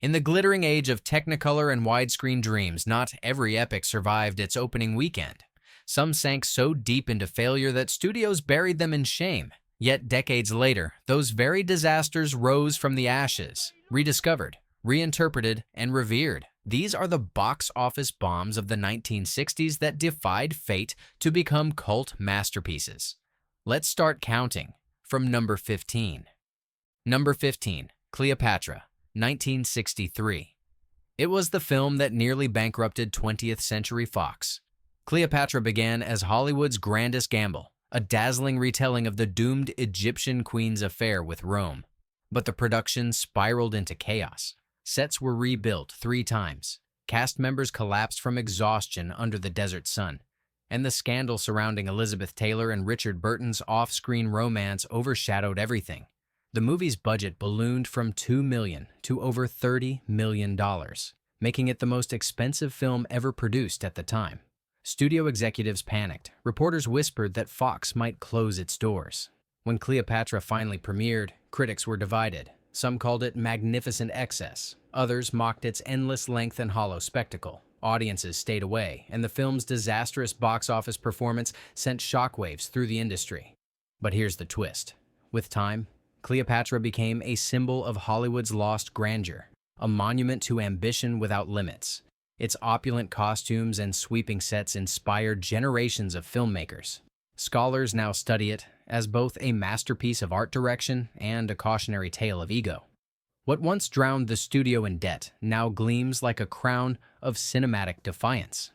In the glittering age of Technicolor and widescreen dreams, not every epic survived its opening weekend. Some sank so deep into failure that studios buried them in shame. Yet decades later, those very disasters rose from the ashes, rediscovered, reinterpreted, and revered. These are the box office bombs of the 1960s that defied fate to become cult masterpieces. Let's start counting from number 15. Number 15, Cleopatra, 1963. It was the film that nearly bankrupted 20th Century Fox. Cleopatra began as Hollywood's grandest gamble, a dazzling retelling of the doomed Egyptian queen's affair with Rome. But the production spiraled into chaos. Sets were rebuilt 3 times. Cast members collapsed from exhaustion under the desert sun. And the scandal surrounding Elizabeth Taylor and Richard Burton's off-screen romance overshadowed everything. The movie's budget ballooned from $2 million to over $30 million, making it the most expensive film ever produced at the time. Studio executives panicked. Reporters whispered that Fox might close its doors. When Cleopatra finally premiered, critics were divided. Some called it magnificent excess. Others mocked its endless length and hollow spectacle. Audiences stayed away, and the film's disastrous box office performance sent shockwaves through the industry. But here's the twist. With time, Cleopatra became a symbol of Hollywood's lost grandeur, a monument to ambition without limits. Its opulent costumes and sweeping sets inspired generations of filmmakers. Scholars now study it as both a masterpiece of art direction and a cautionary tale of ego. What once drowned the studio in debt now gleams like a crown of cinematic defiance.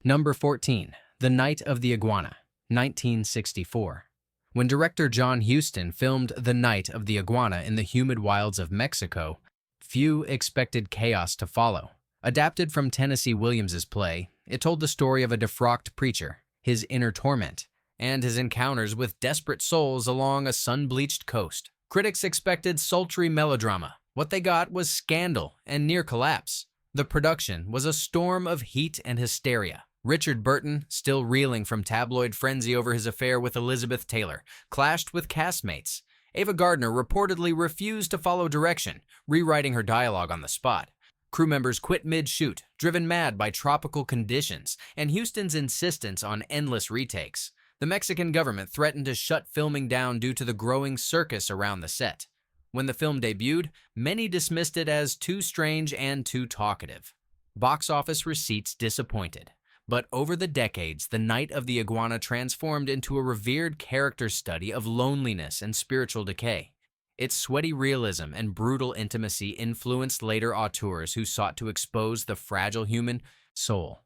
Number 14, The Night of the Iguana, 1964. When director John Huston filmed The Night of the Iguana in the humid wilds of Mexico, few expected chaos to follow. Adapted from Tennessee Williams's play, it told the story of a defrocked preacher, his inner torment, and his encounters with desperate souls along a sun-bleached coast. Critics expected sultry melodrama. What they got was scandal and near collapse. The production was a storm of heat and hysteria. Richard Burton, still reeling from tabloid frenzy over his affair with Elizabeth Taylor, clashed with castmates. Ava Gardner reportedly refused to follow direction, rewriting her dialogue on the spot. Crew members quit mid-shoot, driven mad by tropical conditions, and Huston's insistence on endless retakes. The Mexican government threatened to shut filming down due to the growing circus around the set. When the film debuted, many dismissed it as too strange and too talkative. Box office receipts disappointed. But over the decades, The Night of the Iguana transformed into a revered character study of loneliness and spiritual decay. Its sweaty realism and brutal intimacy influenced later auteurs who sought to expose the fragile human soul.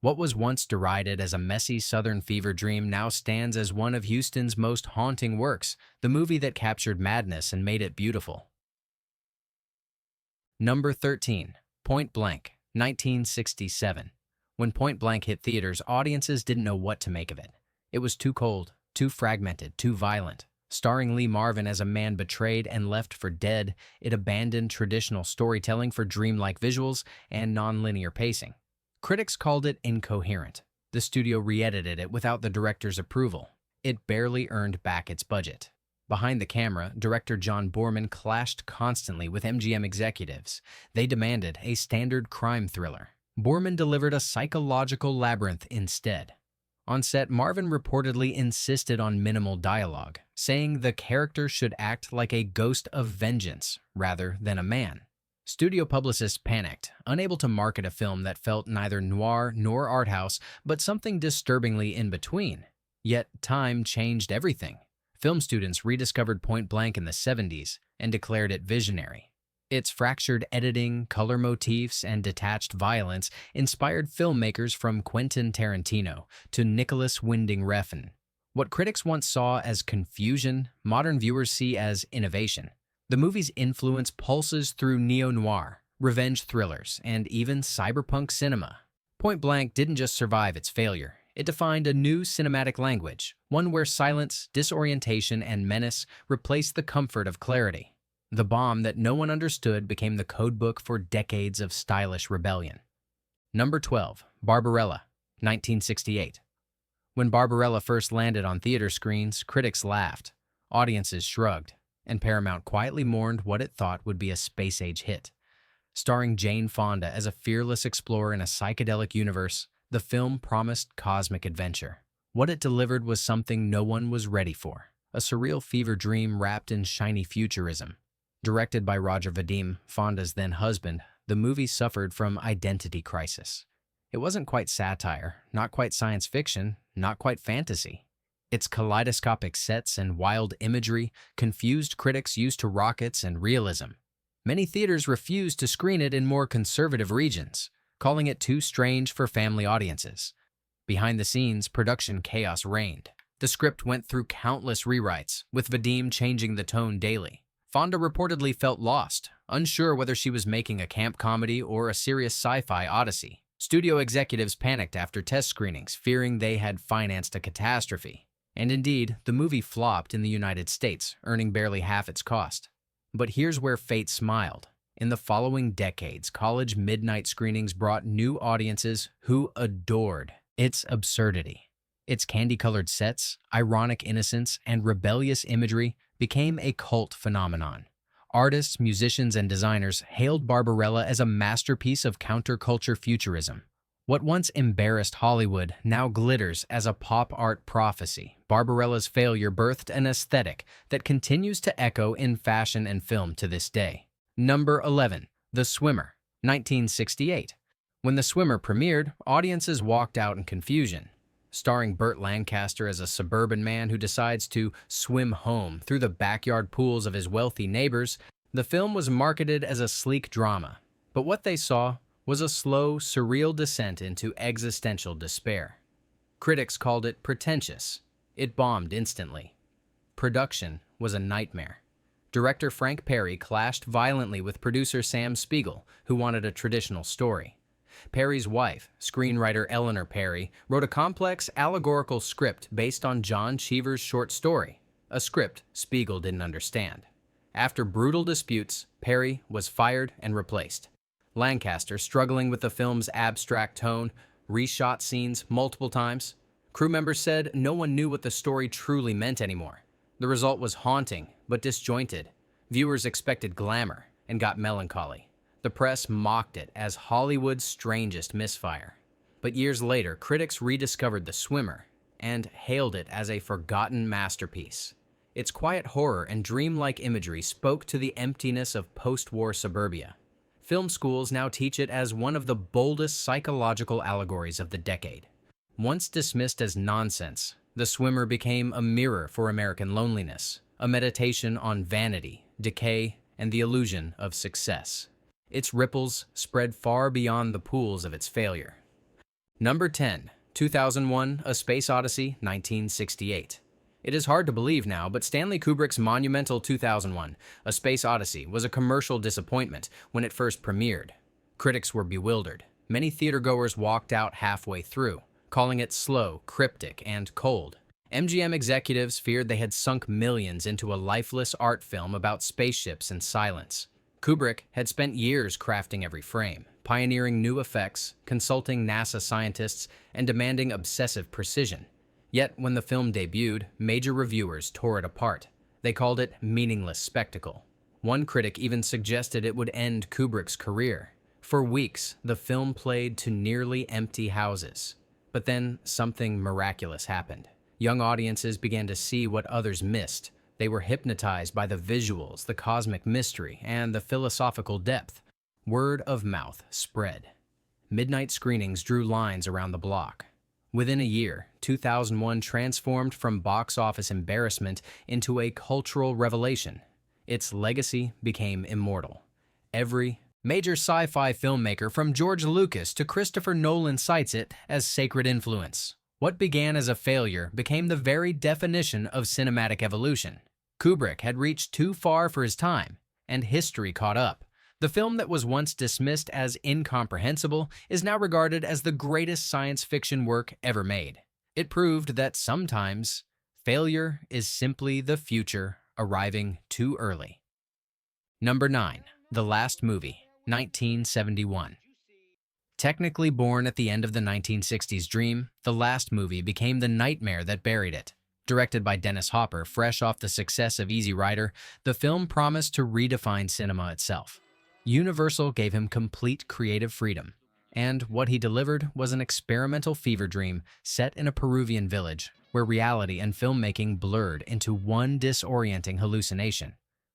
What was once derided as a messy Southern fever dream now stands as one of Huston's most haunting works, the movie that captured madness and made it beautiful. Number 13, Point Blank, 1967. When Point Blank hit theaters, audiences didn't know what to make of it. It was too cold, too fragmented, too violent. Starring Lee Marvin as a man betrayed and left for dead, it abandoned traditional storytelling for dreamlike visuals and non-linear pacing. Critics called it incoherent. The studio re-edited it without the director's approval. It barely earned back its budget. Behind the camera, director John Boorman clashed constantly with MGM executives. They demanded a standard crime thriller. Boorman delivered a psychological labyrinth instead. On set, Marvin reportedly insisted on minimal dialogue, saying the character should act like a ghost of vengeance rather than a man. Studio publicists panicked, unable to market a film that felt neither noir nor art house, but something disturbingly in between. Yet time changed everything. Film students rediscovered Point Blank in the 70s and declared it visionary. Its fractured editing, color motifs, and detached violence inspired filmmakers from Quentin Tarantino to Nicholas Winding Refn. What critics once saw as confusion, modern viewers see as innovation. The movie's influence pulses through neo-noir, revenge thrillers, and even cyberpunk cinema. Point Blank didn't just survive its failure. It defined a new cinematic language, one where silence, disorientation, and menace replaced the comfort of clarity. The bomb that no one understood became the codebook for decades of stylish rebellion. Number 12, Barbarella, 1968. When Barbarella first landed on theater screens, critics laughed, audiences shrugged, and Paramount quietly mourned what it thought would be a space-age hit. Starring Jane Fonda as a fearless explorer in a psychedelic universe, the film promised cosmic adventure. What it delivered was something no one was ready for, a surreal fever dream wrapped in shiny futurism. Directed by Roger Vadim, Fonda's then-husband, the movie suffered from identity crisis. It wasn't quite satire, not quite science fiction, not quite fantasy. Its kaleidoscopic sets and wild imagery confused critics used to rockets and realism. Many theaters refused to screen it in more conservative regions, calling it too strange for family audiences. Behind the scenes, production chaos reigned. The script went through countless rewrites, with Vadim changing the tone daily. Fonda reportedly felt lost, unsure whether she was making a camp comedy or a serious sci-fi odyssey. Studio executives panicked after test screenings, fearing they had financed a catastrophe. And indeed, the movie flopped in the United States, earning barely half its cost. But here's where fate smiled. In the following decades, college midnight screenings brought new audiences who adored its absurdity. Its candy-colored sets, ironic innocence, and rebellious imagery became a cult phenomenon. Artists, musicians, and designers hailed Barbarella as a masterpiece of counterculture futurism. What once embarrassed Hollywood now glitters as a pop art prophecy. Barbarella's failure birthed an aesthetic that continues to echo in fashion and film to this day. Number 11. The Swimmer, 1968. When The Swimmer premiered, audiences walked out in confusion. Starring Burt Lancaster as a suburban man who decides to swim home through the backyard pools of his wealthy neighbors, the film was marketed as a sleek drama. But what they saw was a slow, surreal descent into existential despair. Critics called it pretentious. It bombed instantly. Production was a nightmare. Director Frank Perry clashed violently with producer Sam Spiegel, who wanted a traditional story. Perry's wife, screenwriter Eleanor Perry, wrote a complex, allegorical script based on John Cheever's short story, a script Spiegel didn't understand. After brutal disputes, Perry was fired and replaced. Lancaster, struggling with the film's abstract tone, reshot scenes multiple times. Crew members said no one knew what the story truly meant anymore. The result was haunting, but disjointed. Viewers expected glamour and got melancholy. The press mocked it as Hollywood's strangest misfire. But years later, critics rediscovered The Swimmer and hailed it as a forgotten masterpiece. Its quiet horror and dreamlike imagery spoke to the emptiness of post-war suburbia. Film schools now teach it as one of the boldest psychological allegories of the decade. Once dismissed as nonsense, The Swimmer became a mirror for American loneliness, a meditation on vanity, decay, and the illusion of success. Its ripples spread far beyond the pools of its failure. Number 10. 2001: A Space Odyssey, 1968. It is hard to believe now, but Stanley Kubrick's monumental 2001: A Space Odyssey was a commercial disappointment when it first premiered. Critics were bewildered. Many theatergoers walked out halfway through, calling it slow, cryptic, and cold. MGM executives feared they had sunk millions into a lifeless art film about spaceships and silence. Kubrick had spent years crafting every frame, pioneering new effects, consulting NASA scientists, and demanding obsessive precision. Yet, when the film debuted, major reviewers tore it apart. They called it meaningless spectacle. One critic even suggested it would end Kubrick's career. For weeks, the film played to nearly empty houses. But then, something miraculous happened. Young audiences began to see what others missed. They were hypnotized by the visuals, the cosmic mystery, and the philosophical depth. Word of mouth spread. Midnight screenings drew lines around the block. Within a year, 2001 transformed from box office embarrassment into a cultural revelation. Its legacy became immortal. Every major sci-fi filmmaker from George Lucas to Christopher Nolan cites it as sacred influence. What began as a failure became the very definition of cinematic evolution. Kubrick had reached too far for his time, and history caught up. The film that was once dismissed as incomprehensible is now regarded as the greatest science fiction work ever made. It proved that sometimes failure is simply the future arriving too early. Number 9. The Last Movie, 1971. Technically born at the end of the 1960s dream, The Last Movie became the nightmare that buried it. Directed by Dennis Hopper, fresh off the success of Easy Rider, the film promised to redefine cinema itself. Universal gave him complete creative freedom, and what he delivered was an experimental fever dream set in a Peruvian village where reality and filmmaking blurred into one disorienting hallucination.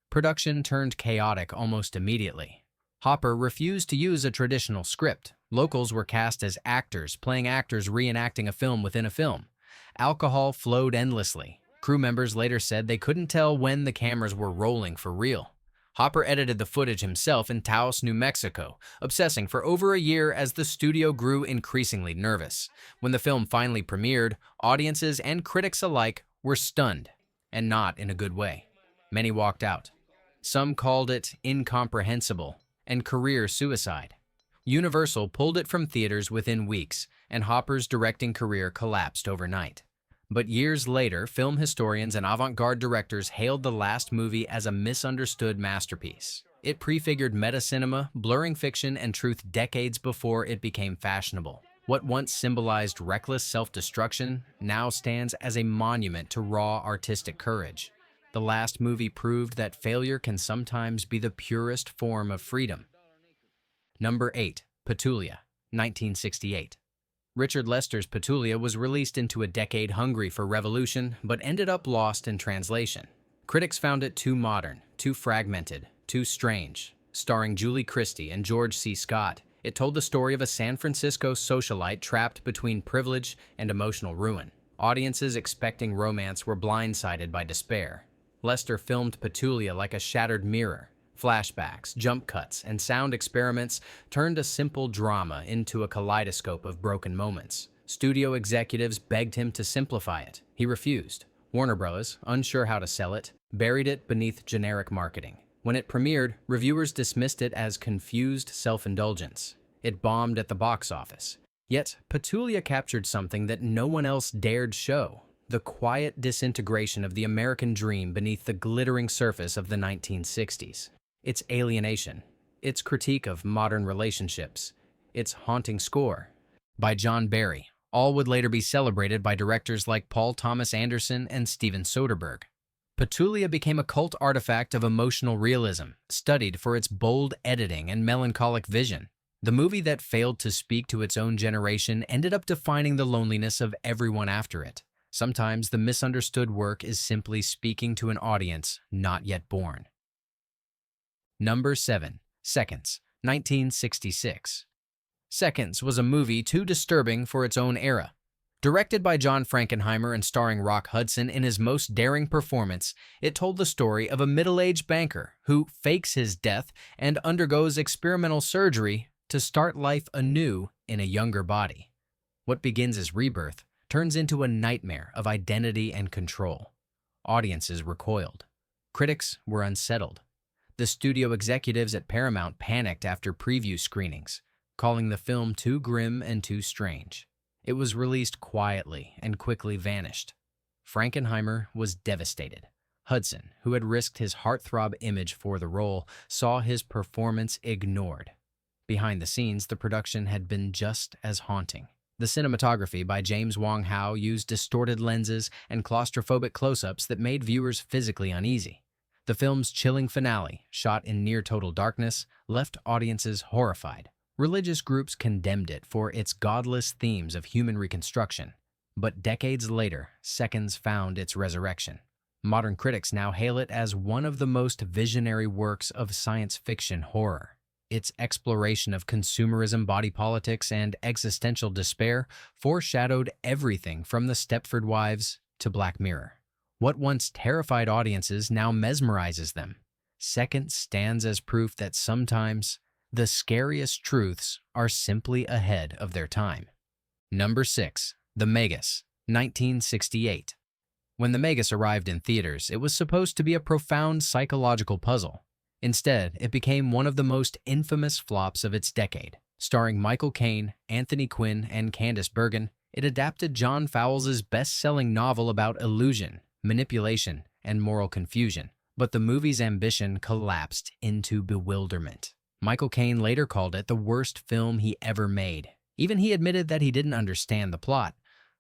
Production turned chaotic almost immediately. Hopper refused to use a traditional script. Locals were cast as actors, playing actors reenacting a film within a film. Alcohol flowed endlessly. Crew members later said they couldn't tell when the cameras were rolling for real. Hopper edited the footage himself in Taos, New Mexico, obsessing for over a year as the studio grew increasingly nervous. When the film finally premiered, audiences and critics alike were stunned, and not in a good way. Many walked out. Some called it incomprehensible and career suicide. Universal pulled it from theaters within weeks, and Hopper's directing career collapsed overnight. But years later, film historians and avant-garde directors hailed the last movie as a misunderstood masterpiece. It prefigured meta-cinema, blurring fiction and truth decades before it became fashionable. What once symbolized reckless self-destruction now stands as a monument to raw artistic courage. The last movie proved that failure can sometimes be the purest form of freedom. Number 8. Petulia, 1968. Richard Lester's Petulia was released into a decade hungry for revolution, but ended up lost in translation. Critics found it too modern, too fragmented, too strange. Starring Julie Christie and George C. Scott, it told the story of a San Francisco socialite trapped between privilege and emotional ruin. Audiences expecting romance were blindsided by despair. Lester filmed Petulia like a shattered mirror. Flashbacks, jump cuts, and sound experiments turned a simple drama into a kaleidoscope of broken moments. Studio executives begged him to simplify it. He refused. Warner Bros., unsure how to sell it, buried it beneath generic marketing. When it premiered, reviewers dismissed it as confused self-indulgence. It bombed at the box office. Yet, Petulia captured something that no one else dared show: the quiet disintegration of the American dream beneath the glittering surface of the 1960s. Its alienation, its critique of modern relationships, its haunting score. By John Barry, all would later be celebrated by directors like Paul Thomas Anderson and Steven Soderbergh. Petulia became a cult artifact of emotional realism, studied for its bold editing and melancholic vision. The movie that failed to speak to its own generation ended up defining the loneliness of everyone after it. Sometimes the misunderstood work is simply speaking to an audience not yet born. Number 7. Seconds, 1966. Seconds was a movie too disturbing for its own era. Directed by John Frankenheimer and starring Rock Hudson in his most daring performance, it told the story of a middle-aged banker who fakes his death and undergoes experimental surgery to start life anew in a younger body. What begins as rebirth turns into a nightmare of identity and control. Audiences recoiled. Critics were unsettled. The studio executives at Paramount panicked after preview screenings, calling the film too grim and too strange. It was released quietly and quickly vanished. Frankenheimer was devastated. Hudson, who had risked his heartthrob image for the role, saw his performance ignored. Behind the scenes, the production had been just as haunting. The cinematography by James Wong Howe used distorted lenses and claustrophobic close-ups that made viewers physically uneasy. The film's chilling finale, shot in near-total darkness, left audiences horrified. Religious groups condemned it for its godless themes of human reconstruction. But decades later, Seconds found its resurrection. Modern critics now hail it as one of the most visionary works of science fiction horror. Its exploration of consumerism, body politics, and existential despair foreshadowed everything from the Stepford Wives to Black Mirror. What once terrified audiences now mesmerizes them. Seconds stands as proof that sometimes the scariest truths are simply ahead of their time. Number 6. The Magus, 1968. When The Magus arrived in theaters, it was supposed to be a profound psychological puzzle. Instead, it became one of the most infamous flops of its decade. Starring Michael Caine, Anthony Quinn, and Candice Bergen, it adapted John Fowles' best-selling novel about illusion, manipulation, and moral confusion. But the movie's ambition collapsed into bewilderment. Michael Caine later called it the worst film he ever made. Even he admitted that he didn't understand the plot.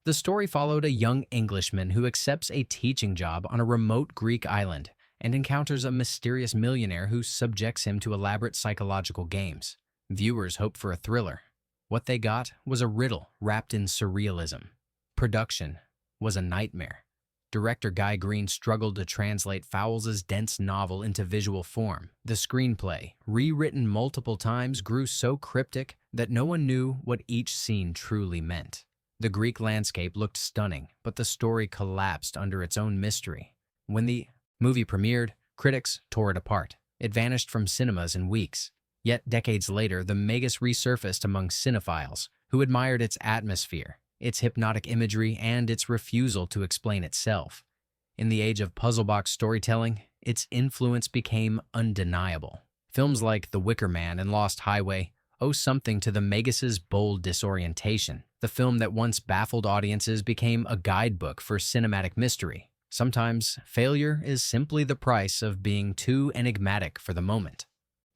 The story followed a young Englishman who accepts a teaching job on a remote Greek island and encounters a mysterious millionaire who subjects him to elaborate psychological games. Viewers hoped for a thriller. What they got was a riddle wrapped in surrealism. Production was a nightmare. Director Guy Green struggled to translate Fowles's dense novel into visual form. The screenplay, rewritten multiple times, grew so cryptic that no one knew what each scene truly meant. The Greek landscape looked stunning, but the story collapsed under its own mystery. When the movie premiered, critics tore it apart. It vanished from cinemas in weeks. Yet decades later, the Magus resurfaced among cinephiles who admired its atmosphere, its hypnotic imagery, and its refusal to explain itself. In the age of puzzle box storytelling, its influence became undeniable. Films like The Wicker Man and Lost Highway owe something to the Magus's bold disorientation. The film that once baffled audiences became a guidebook for cinematic mystery. Sometimes, failure is simply the price of being too enigmatic for the moment.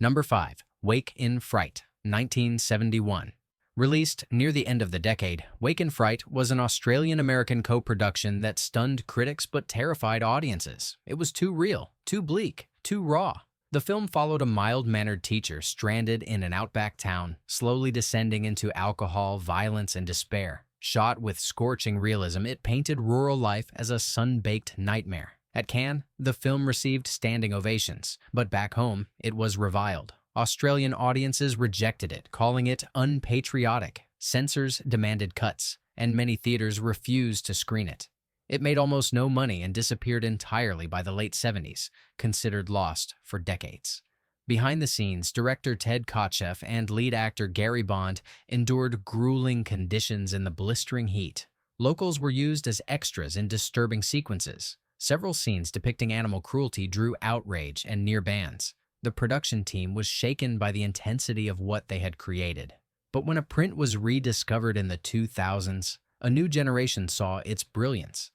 Number 5. Wake in Fright, 1971. Released near the end of the decade, Wake in Fright was an Australian-American co-production that stunned critics but terrified audiences. It was too real, too bleak, too raw. The film followed a mild-mannered teacher stranded in an outback town, slowly descending into alcohol, violence, and despair. Shot with scorching realism, it painted rural life as a sun-baked nightmare. At Cannes, the film received standing ovations, but back home, it was reviled. Australian audiences rejected it, calling it unpatriotic. Censors demanded cuts, and many theaters refused to screen it. It made almost no money and disappeared entirely by the late 70s, considered lost for decades. Behind the scenes, director Ted Kotcheff and lead actor Gary Bond endured grueling conditions in the blistering heat. Locals were used as extras in disturbing sequences. Several scenes depicting animal cruelty drew outrage and near bans. The production team was shaken by the intensity of what they had created. But when a print was rediscovered in the 2000s, a new generation saw its brilliance.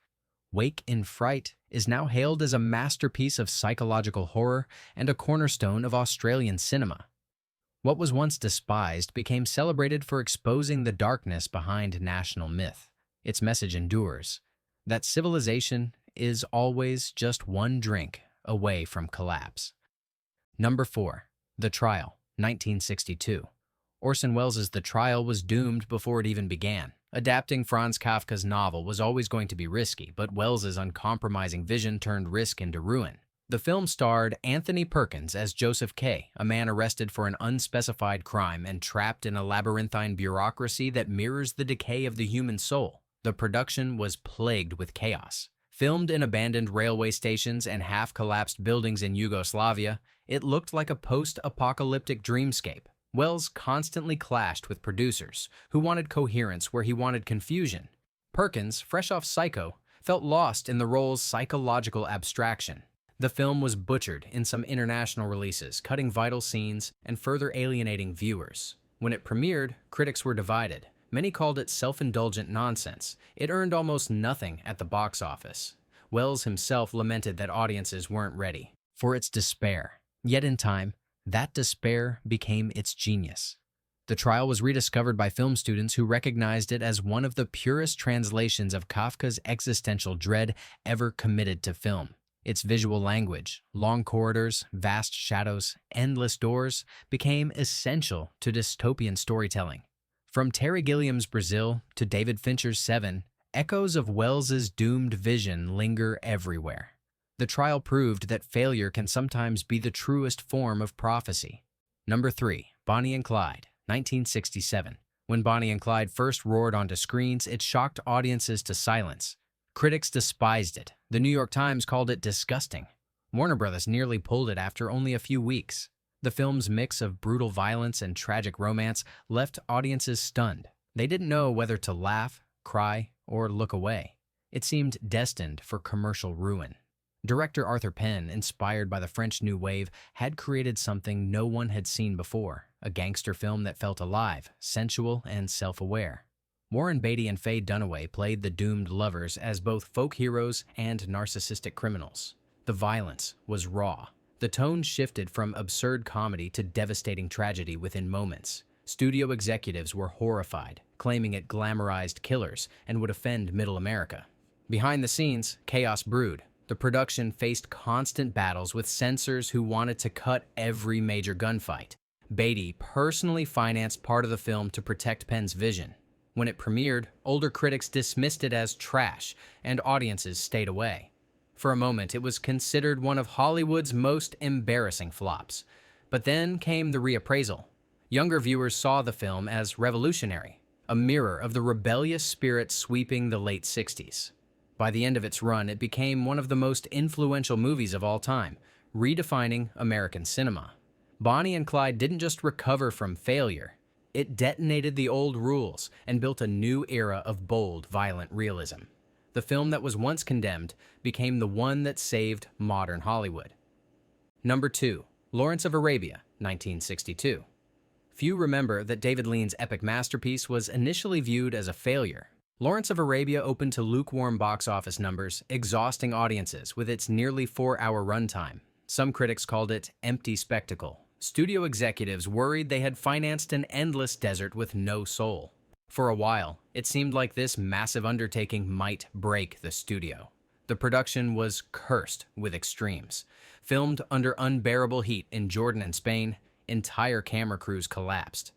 Wake in Fright is now hailed as a masterpiece of psychological horror and a cornerstone of Australian cinema. What was once despised became celebrated for exposing the darkness behind national myth. Its message endures, that civilization is always just one drink away from collapse. Number 4. The Trial, 1962. Orson Welles' The Trial was doomed before it even began. Adapting Franz Kafka's novel was always going to be risky, but Welles' uncompromising vision turned risk into ruin. The film starred Anthony Perkins as Joseph K., a man arrested for an unspecified crime and trapped in a labyrinthine bureaucracy that mirrors the decay of the human soul. The production was plagued with chaos. Filmed in abandoned railway stations and half-collapsed buildings in Yugoslavia, it looked like a post-apocalyptic dreamscape. Welles constantly clashed with producers, who wanted coherence where he wanted confusion. Perkins, fresh off Psycho, felt lost in the role's psychological abstraction. The film was butchered in some international releases, cutting vital scenes and further alienating viewers. When it premiered, critics were divided. Many called it self-indulgent nonsense. It earned almost nothing at the box office. Welles himself lamented that audiences weren't ready for its despair. Yet in time, that despair became its genius. The Trial was rediscovered by film students who recognized it as one of the purest translations of Kafka's existential dread ever committed to film. Its visual language, long corridors, vast shadows, endless doors, became essential to dystopian storytelling. From Terry Gilliam's Brazil to David Fincher's Seven, echoes of Welles's doomed vision linger everywhere. The Trial proved that failure can sometimes be the truest form of prophecy. Number 3. Bonnie and Clyde, 1967. When Bonnie and Clyde first roared onto screens, it shocked audiences to silence. Critics despised it. The New York Times called it disgusting. Warner Brothers nearly pulled it after only a few weeks. The film's mix of brutal violence and tragic romance left audiences stunned. They didn't know whether to laugh, cry, or look away. It seemed destined for commercial ruin. Director Arthur Penn, inspired by the French New Wave, had created something no one had seen before, a gangster film that felt alive, sensual, and self-aware. Warren Beatty and Faye Dunaway played the doomed lovers as both folk heroes and narcissistic criminals. The violence was raw. The tone shifted from absurd comedy to devastating tragedy within moments. Studio executives were horrified, claiming it glamorized killers and would offend Middle America. Behind the scenes, chaos brewed. The production faced constant battles with censors who wanted to cut every major gunfight. Beatty personally financed part of the film to protect Penn's vision. When it premiered, older critics dismissed it as trash, and audiences stayed away. For a moment, it was considered one of Hollywood's most embarrassing flops. But then came the reappraisal. Younger viewers saw the film as revolutionary, a mirror of the rebellious spirit sweeping the late 60s. By the end of its run, it became one of the most influential movies of all time, redefining American cinema. Bonnie and Clyde didn't just recover from failure. It detonated the old rules and built a new era of bold, violent realism. The film that was once condemned became the one that saved modern Hollywood. Number 2. Lawrence of Arabia, 1962. Few remember that David Lean's epic masterpiece was initially viewed as a failure. Lawrence of Arabia opened to lukewarm box office numbers, exhausting audiences with its nearly 4-hour runtime. Some critics called it empty spectacle. Studio executives worried they had financed an endless desert with no soul. For a while, it seemed like this massive undertaking might break the studio. The production was cursed with extremes. Filmed under unbearable heat in Jordan and Spain, entire camera crews collapsed.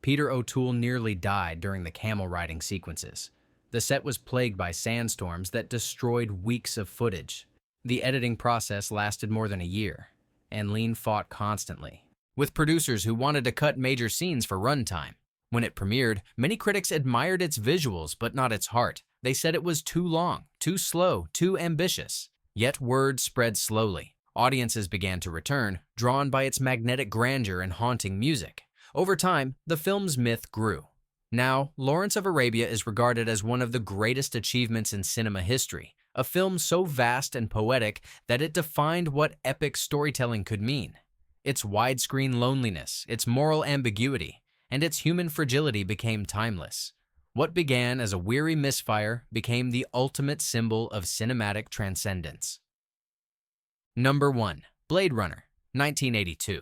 Peter O'Toole nearly died during the camel riding sequences. The set was plagued by sandstorms that destroyed weeks of footage. The editing process lasted more than a year, and Lean fought constantly, with producers who wanted to cut major scenes for runtime. When it premiered, many critics admired its visuals, but not its heart. They said it was too long, too slow, too ambitious. Yet word spread slowly. Audiences began to return, drawn by its magnetic grandeur and haunting music. Over time, the film's myth grew. Now, Lawrence of Arabia is regarded as one of the greatest achievements in cinema history, a film so vast and poetic that it defined what epic storytelling could mean. Its widescreen loneliness, its moral ambiguity, and its human fragility became timeless. What began as a weary misfire became the ultimate symbol of cinematic transcendence. Number 1. Blade Runner, 1982.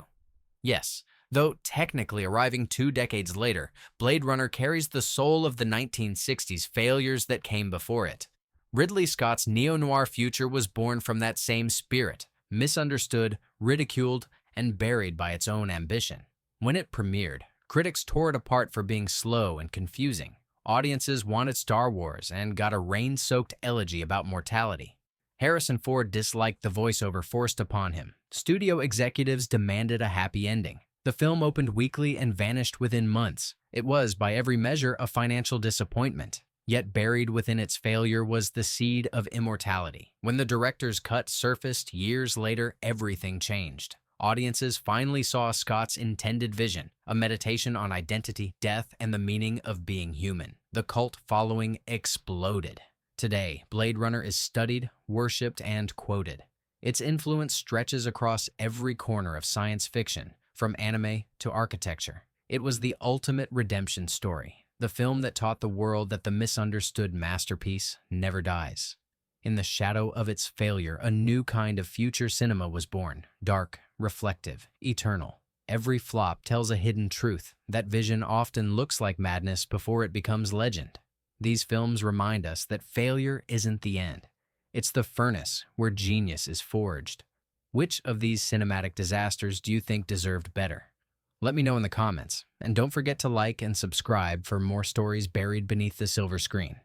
Yes, though technically arriving 2 decades later, Blade Runner carries the soul of the 1960s failures that came before it. Ridley Scott's neo-noir future was born from that same spirit, misunderstood, ridiculed, and buried by its own ambition. When it premiered, critics tore it apart for being slow and confusing. Audiences wanted Star Wars and got a rain-soaked elegy about mortality. Harrison Ford disliked the voiceover forced upon him. Studio executives demanded a happy ending. The film opened weakly and vanished within months. It was, by every measure, a financial disappointment. Yet buried within its failure was the seed of immortality. When the director's cut surfaced years later, everything changed. Audiences finally saw Scott's intended vision, a meditation on identity, death, and the meaning of being human. The cult following exploded. Today, Blade Runner is studied, worshipped, and quoted. Its influence stretches across every corner of science fiction, from anime to architecture. It was the ultimate redemption story, the film that taught the world that the misunderstood masterpiece never dies. In the shadow of its failure, a new kind of future cinema was born, dark, reflective, eternal. Every flop tells a hidden truth. That vision often looks like madness before it becomes legend. These films remind us that failure isn't the end. It's the furnace where genius is forged. Which of these cinematic disasters do you think deserved better? Let me know in the comments, and don't forget to like and subscribe for more stories buried beneath the silver screen.